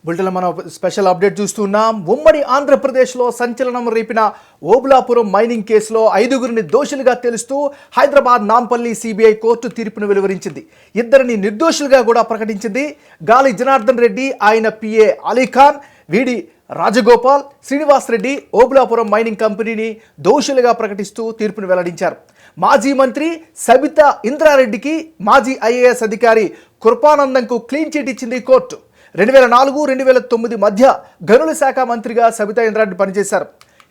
బులెటిన్లో మనం special update చూస్తున్నాం. ఉమ్మడి ఆంధ్రప్రదేశ్లో సంచలనం రేపిన ఓబులాపురం మైనింగ్ కేసులో 5గురిని దోషులుగా తెలుస్తూ హైదరాబాద్ నాంపల్లి సిబిఐ కోర్టు తీర్పును వెలువరించింది. ఇద్దరిని నిర్దోషులుగా కూడా ప్రకటించింది. గాలి జనార్దన్ రెడ్డి, ఆయన పిఏ అలీఖాన్, వీడి రాజగోపాల్, శ్రీనివాస్ రెడ్డి ఓబులాపురం మైనింగ్ కంపెనీని దోషులుగా ప్రకటిస్తూ తీర్పును వెల్లడించారు. మాజీ మంత్రి సబితా ఇంద్రారెడ్డికి మాజీ ఐఏఎస్ అధికారి కృపానందంకు క్లీన్ చిట్ ఇచ్చింది కోర్టు. 2004-2009 మధ్య గనుల శాఖ మంత్రిగా సబితా ఇంద్రారెడ్డి పనిచేశారు.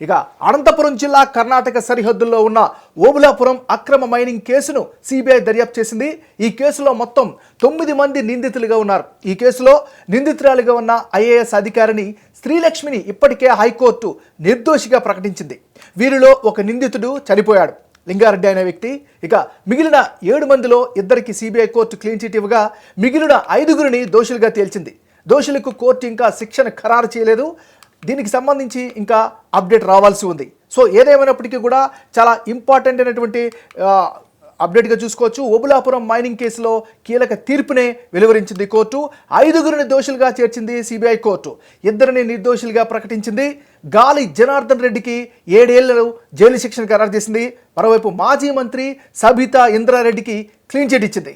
ఇక అనంతపురం జిల్లా కర్ణాటక సరిహద్దుల్లో ఉన్న ఓబులాపురం అక్రమ మైనింగ్ కేసును సిబిఐ దర్యాప్తు చేసింది. ఈ కేసులో మొత్తం 9 మంది నిందితులుగా ఉన్నారు. ఈ కేసులో నిందితురాలిగా ఉన్న ఐఏఎస్ అధికారిని శ్రీలక్ష్మిని ఇప్పటికే హైకోర్టు నిర్దోషిగా ప్రకటించింది. వీరిలో ఒక నిందితుడు చనిపోయాడు, లింగారెడ్డి అనే వ్యక్తి. ఇక మిగిలిన 7 మందిలో ఇద్దరికి సిబిఐ కోర్టు క్లీన్ చిట్ ఇవ్వగా మిగిలిన 5గురిని దోషులుగా తేల్చింది. దోషులకు కోర్టు ఇంకా శిక్షను ఖరారు చేయలేదు. దీనికి సంబంధించి ఇంకా అప్డేట్ రావాల్సి ఉంది. సో ఏదేమైనప్పటికీ కూడా చాలా ఇంపార్టెంట్ అయినటువంటి అప్డేట్గా చూసుకోవచ్చు. ఓబులాపురం మైనింగ్ కేసులో కీలక తీర్పునే వెలువరించింది కోర్టు. 5గురిని దోషులుగా చేర్చింది సిబిఐ కోర్టు. ఇద్దరిని నిర్దోషులుగా ప్రకటించింది. గాలి జనార్దన్ రెడ్డికి 7 ఏళ్లను జైలు శిక్షను ఖరారు చేసింది. మరోవైపు మాజీ మంత్రి సబితా ఇంద్రారెడ్డికి క్లీన్ చిట్ ఇచ్చింది.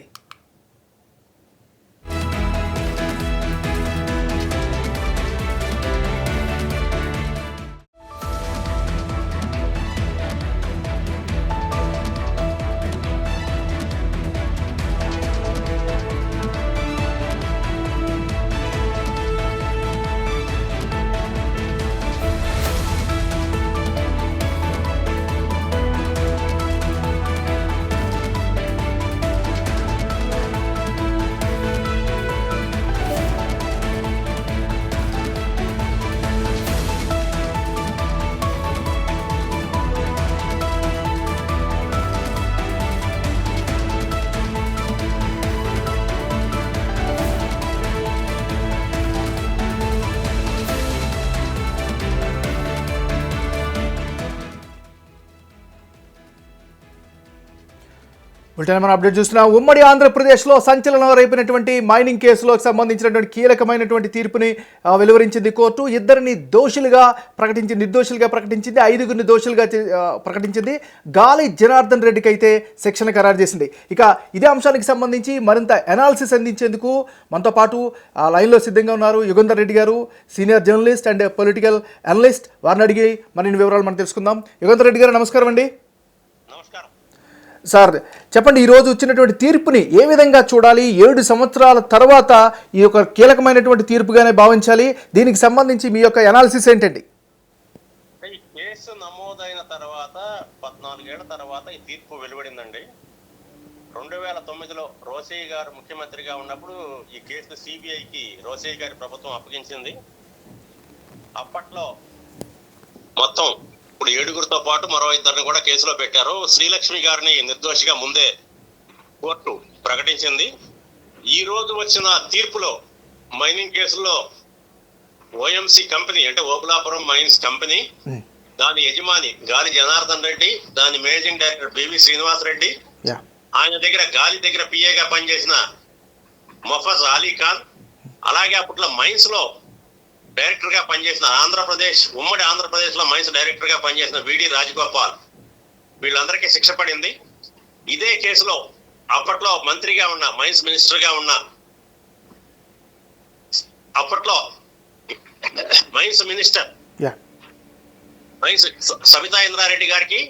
బులెటిన్ మనం అప్డేట్ చూస్తున్నాం. ఉమ్మడి ఆంధ్రప్రదేశ్లో సంచలనం రేపినటువంటి మైనింగ్ కేసులోకి సంబంధించినటువంటి కీలకమైనటువంటి తీర్పుని వెలువరించింది కోర్టు. ఇద్దరిని దోషులుగా ప్రకటించి నిర్దోషులుగా ప్రకటించింది. 5గురిని దోషులుగా ప్రకటించింది. గాలి జనార్దన్ రెడ్డికి అయితే శిక్షణ ఖరారు చేసింది. ఇక ఇదే అంశానికి సంబంధించి మరింత అనాలిసిస్ అందించేందుకు మనతో పాటు లైన్లో సిద్ధంగా ఉన్నారు యుగంధర్ రెడ్డి గారు, senior journalist and political analyst. వారిని అడిగి మరిన్ని వివరాలు మనం తెలుసుకుందాం. యుగంధర్ రెడ్డి గారు నమస్కారం అండి. సార్ చెప్పండి, ఈరోజు వచ్చినటువంటి తీర్పుని ఏ విధంగా చూడాలి? 7 సంవత్సరాల తర్వాత ఈ యొక్క కీలకమైనటువంటి తీర్పుగానే భావించాలి. దీనికి సంబంధించి మీ యొక్క అనాలిసిస్ ఏంటండి? ఈ కేసు నమోదైన తర్వాత 14 ఏళ్ల తర్వాత ఈ తీర్పు వెలువడిందండి. 2009లో రోసయ్య గారు ముఖ్యమంత్రిగా ఉన్నప్పుడు ఈ కేసు సిబిఐకి రోసయ్య గారి ప్రభుత్వం అప్పగించింది. అప్పట్లో మొత్తం ఇప్పుడు 7గురితో పాటు మరో 2 కూడా కేసులో పెట్టారు. శ్రీలక్ష్మి గారిని నిర్దోషిగా ముందే కోర్టు ప్రకటించింది. ఈ రోజు వచ్చిన తీర్పులో మైనింగ్ కేసులో ఓఎంసి కంపెనీ అంటే ఓబులాపురం మైన్స్ కంపెనీ, దాని యజమాని గాలి జనార్దన్ రెడ్డి, దాని managing director B V Srinivas Reddy, ఆయన దగ్గర గాలి దగ్గర పిఏగా పనిచేసిన మొఫజ్ అలీఖాన్, అలాగే అప్పట్లో మైన్స్ లో డైరెక్టర్ గా పనిచేసిన ఉమ్మడి ఆంధ్రప్రదేశ్ లో మైన్స్ డైరెక్టర్ గా పనిచేసిన వీడి రాజగోపాల్, వీళ్ళందరికీ శిక్ష పడింది. ఇదే కేసులో అప్పట్లో మంత్రిగా ఉన్న మైన్స్ మినిస్టర్ గా ఉన్న అప్పట్లో మైన్స్ మినిస్టర్ సబితా ఇంద్రారెడ్డి గారికి,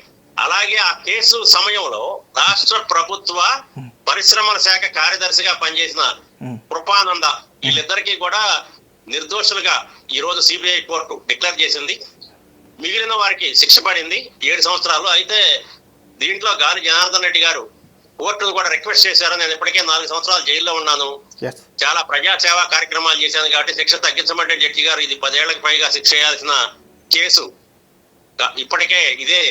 అలాగే ఆ కేసు సమయంలో రాష్ట్ర ప్రభుత్వ పరిశ్రమల శాఖ కార్యదర్శిగా పనిచేసిన కృపానంద, వీళ్ళిద్దరికీ కూడా నిర్దోషులుగా ఈ రోజు సిబిఐ కోర్టు డిక్లేర్ చేసింది. మిగిలిన వారికి శిక్ష పడింది 7 సంవత్సరాలు. అయితే దీంట్లో గాలి జనార్దన్ రెడ్డి గారు కోర్టును కూడా రిక్వెస్ట్ చేశారు. నేను ఇప్పటికే 4 సంవత్సరాలు జైల్లో ఉన్నాను, చాలా ప్రజా సేవా కార్యక్రమాలు చేశాను కాబట్టి శిక్ష తగ్గించమంటే జడ్జి గారు ఇది 10 ఏళ్లకు పైగా శిక్ష చేయాల్సిన కేసు, ఇప్పటికే ఇదే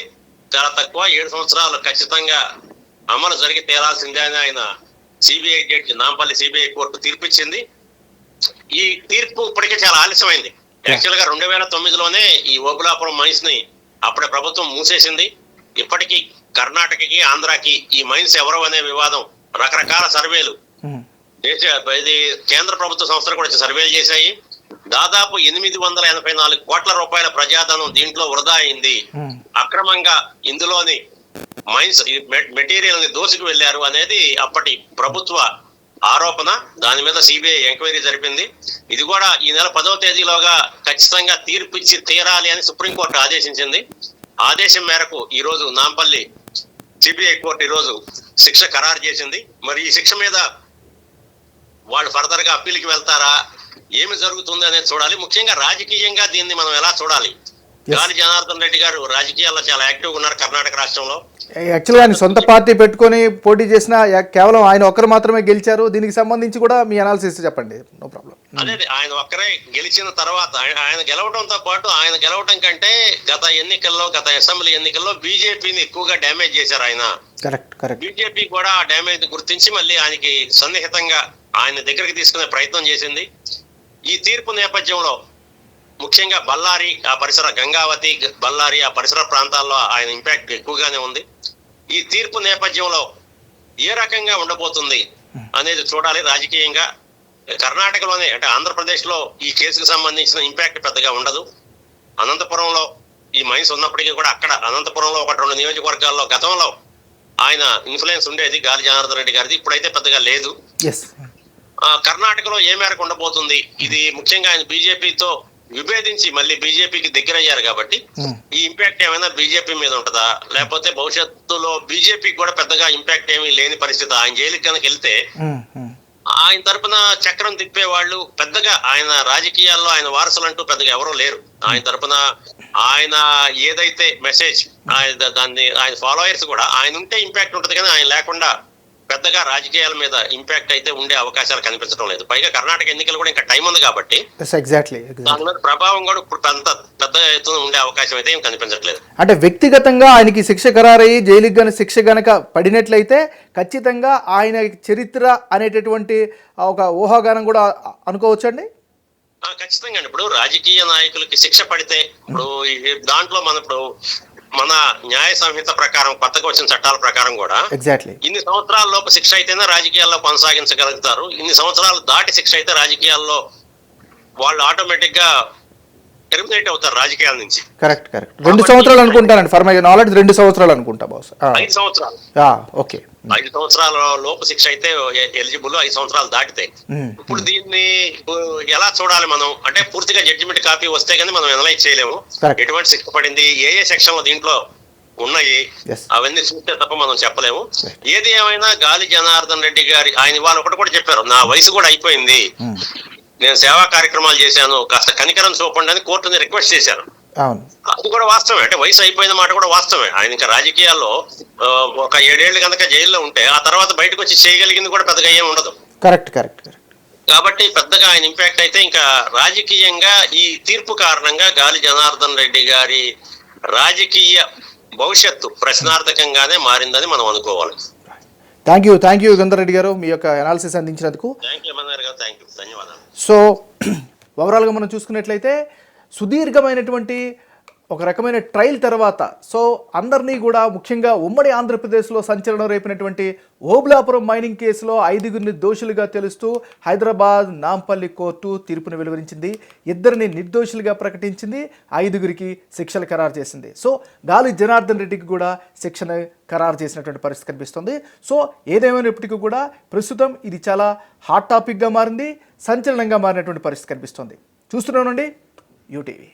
చాలా తక్కువ, 7 సంవత్సరాలు ఖచ్చితంగా అమలు జరిగి తేరాల్సిందే అని ఆయన CBI judge Nampally CBI court తీర్పిచ్చింది. ఈ తీర్పు ఇప్పటికే చాలా ఆలస్యమైంది. యాక్చువల్ గా 2009లోనే ఈ ఓబులాపురం మైన్స్ ని అప్పుడే ప్రభుత్వం మూసేసింది. ఇప్పటికీ కర్ణాటకకి ఆంధ్రాకి ఈ మైన్స్ ఎవరు అనే వివాదం, రకరకాల సర్వేలు, ఇది కేంద్ర ప్రభుత్వ సంస్థలు కూడా సర్వేలు చేశాయి. దాదాపు 884 కోట్ల రూపాయల ప్రజాధనం దీంట్లో వృధా అయింది. అక్రమంగా ఇందులోని మైన్స్ మెటీరియల్ ని దోసుకు వెళ్లారు అనేది అప్పటి ప్రభుత్వ ఆరోపణ. దాని మీద సిబిఐ ఎంక్వైరీ జరిపింది. ఇది కూడా ఈ నెల 10వ తేదీలోగా ఖచ్చితంగా తీర్పు ఇచ్చి తీరాలి అని సుప్రీంకోర్టు ఆదేశించింది. ఆదేశం మేరకు ఈ రోజు నాంపల్లి సిబిఐ కోర్టు ఈ రోజు శిక్ష ఖరారు చేసింది. మరి ఈ శిక్ష మీద వాళ్ళు ఫర్దర్ గా అప్పీల్కి వెళ్తారా, ఏమి జరుగుతుంది అనేది చూడాలి. ముఖ్యంగా రాజకీయంగా దీన్ని మనం ఎలా చూడాలి? గాలి జనార్దన్ రెడ్డి గారు రాజకీయాల్లో చాలా యాక్టివ్ గా ఉన్నారు కర్ణాటక రాష్ట్రంలో. యాక్చువల్గా ఆయన సొంత పార్టీ పెట్టుకొని పోటీ చేసిన కేవలం ఆయన ఒక్కరు మాత్రమే గెలిచారు. దీనికి సంబంధించి కూడా మీ అనాలిసిస్ చెప్పండి. No problem. అదే ఆయన ఒక్కరే గెలిచిన తర్వాత ఆయన గెలవడంతో పాటు ఆయన గెలవడం కంటే గత అసెంబ్లీ ఎన్నికల్లో బీజేపీని ఎక్కువగా డ్యామేజ్ చేశారు ఆయన. కరెక్ట్. బీజేపీ కూడా ఆ డ్యామేజ్ గుర్తించి మళ్ళీ ఆయనకి సన్నిహితంగా ఆయన దగ్గరికి తీసుకునే ప్రయత్నం చేసింది. ఈ తీర్పు నేపథ్యంలో ముఖ్యంగా బళ్ళారి ఆ పరిసర గంగావతి బళ్ళారి ఆ పరిసర ప్రాంతాల్లో ఆయన ఇంపాక్ట్ ఎక్కువగానే ఉంది. ఈ తీర్పు నేపథ్యంలో ఏ రకంగా ఉండబోతుంది అనేది చూడాలి. రాజకీయంగా కర్ణాటకలోనే అంటే ఆంధ్రప్రదేశ్ లో ఈ కేసుకు సంబంధించిన ఇంపాక్ట్ పెద్దగా ఉండదు. అనంతపురంలో ఈ మైన్స్ ఉన్నప్పటికీ కూడా అక్కడ అనంతపురంలో 1-2 నియోజకవర్గాల్లో గతంలో ఆయన ఇన్ఫ్లుయెన్స్ ఉండేది గాలి జనార్దన్ రెడ్డి గారిది. ఇప్పుడైతే పెద్దగా లేదు. కర్ణాటకలో ఏ మేరకు ఉండబోతుంది ఇది ముఖ్యంగా ఆయన బీజేపీతో విభేదించి మళ్ళీ బీజేపీకి దగ్గరయ్యారు కాబట్టి ఈ ఇంపాక్ట్ ఏమైనా బీజేపీ మీద ఉంటుందా, లేకపోతే భవిష్యత్తులో బీజేపీకి కూడా పెద్దగా ఇంపాక్ట్ ఏమీ లేని పరిస్థితి. ఆయన జైలుకి కనుక వెళ్తే ఆయన తరపున చక్రం తిప్పే వాళ్ళు పెద్దగా ఆయన రాజకీయాల్లో ఆయన వారసులు అంటూ పెద్దగా ఎవరూ లేరు. ఆయన తరపున ఆయన ఏదైతే మెసేజ్ ఆయన ఫాలోయర్స్ కూడా ఆయన ఉంటే ఇంపాక్ట్ ఉంటుంది, కానీ ఆయన లేకుండా పెద్దగా రాజకీయాల మీద ఇంపాక్ట్ అయితే ఉండే అవకాశాలు కనిపించడం లేదు. పైగా కర్ణాటక ఎన్నికలు కూడా ఇంకా టైం ఉంది కాబట్టి దాని మీద ప్రభావం కూడా ఇప్పుడు పెద్ద ఎత్తున ఉండే అవకాశం అయితే ఏం కనిపించట్లేదు. అంటే వ్యక్తిగతంగా ఆయనకి శిక్ష ఖరారయ్యి జైలుకి గన శిక్ష గనక పడినట్లయితే ఖచ్చితంగా ఆయన చరిత్ర అనేటటువంటి ఒక ఊహాగానం కూడా అనుకోవచ్చండి. ఖచ్చితంగా ఇప్పుడు రాజకీయ నాయకులకి శిక్ష పడితే ఇప్పుడు దాంట్లో మన న్యాయ సంహిత ప్రకారం కొత్తగా వచ్చిన చట్టాల ప్రకారం కూడా ఇన్ని సంవత్సరాల లోపు శిక్ష అయితేనే రాజకీయాల్లో కొనసాగించగలుగుతారు. ఇన్ని సంవత్సరాలు దాటి శిక్ష అయితే రాజకీయాల్లో వాళ్ళు ఆటోమేటిక్ గా టెర్మినేట్ అవుతారు రాజకీయాల నుంచి. కరెక్ట్ 2 సంవత్సరాలు అనుకుంటానండి. ఫర్ మై నాలెడ్జ్ 2 సంవత్సరాలు అనుకుంటా బాస్. 5 సంవత్సరాలు. ఓకే 5 సంవత్సరాల లోపు శిక్ష అయితే ఎలిజిబుల్. 5 సంవత్సరాలు దాటితే ఇప్పుడు దీన్ని ఎలా చూడాలి మనం అంటే పూర్తిగా జడ్జిమెంట్ కాపీ వస్తే కానీ మనం అనలైజ్ చేయలేము ఎటువంటి శిక్ష పడింది, ఏ సెక్షన్ దీంట్లో ఉన్నాయి అవన్నీ చూస్తే తప్ప మనం చెప్పలేము. ఏది ఏమైనా గాలి జనార్దన్ రెడ్డి గారి ఆయన వాళ్ళు ఒకటి కూడా చెప్పారు, నా వయసు కూడా అయిపోయింది, నేను సేవా కార్యక్రమాలు చేశాను, కాస్త కనికరం చూపండి అని కోర్టుని రిక్వెస్ట్ చేశారు. అది కూడా వాస్తవమే. అంటే వయసు అయిపోయిన మాట కూడా వాస్తవమే. ఆయన ఇంకా రాజకీయాల్లో ఒక 7 ఏళ్ళు కనుక జైల్లో ఉంటే ఆ తర్వాత బయటకు వచ్చి చేయగలిగింది కూడా పెద్దగా ఏం ఉండదు. కరెక్ట్ కాబట్టి పెద్దగా ఆయన ఇంపాక్ట్ అయితే ఇంకా రాజకీయంగా ఈ తీర్పు కారణంగా గాలి జనార్దన్ రెడ్డి గారి రాజకీయ భవిష్యత్తు ప్రశ్నార్థకంగానే మారిందని మనం అనుకోవాలి. థ్యాంక్ యూ యుగంధర్ రెడ్డి గారు మీ యొక్క అనాలిసిస్ అందించినందుకు. ధన్యవాదాలు. సో ఓవరాల్గా మనం చూసుకున్నట్లయితే సుదీర్ఘమైనటువంటి ఒక రకమైన ట్రయల్ తర్వాత సో అందరినీ కూడా ముఖ్యంగా ఉమ్మడి ఆంధ్రప్రదేశ్లో సంచలనం రేపినటువంటి ఓబులాపురం మైనింగ్ కేసులో 5గురిని దోషులుగా తెలుస్తూ హైదరాబాద్ నాంపల్లి కోర్టు తీర్పును వెలువరించింది. 2ని నిర్దోషులుగా ప్రకటించింది, 5గురికి శిక్షలు ఖరారు చేసింది. సో గాలి జనార్దన్ రెడ్డికి కూడా శిక్షను ఖరారు చేసినటువంటి పరిస్థితి కనిపిస్తుంది. సో ఏదేమైనప్పటికీ కూడా ప్రస్తుతం ఇది చాలా హాట్ టాపిక్గా మారింది, సంచలనంగా మారినటువంటి పరిస్థితి కనిపిస్తుంది. చూస్తున్నానండి యూటీవీ.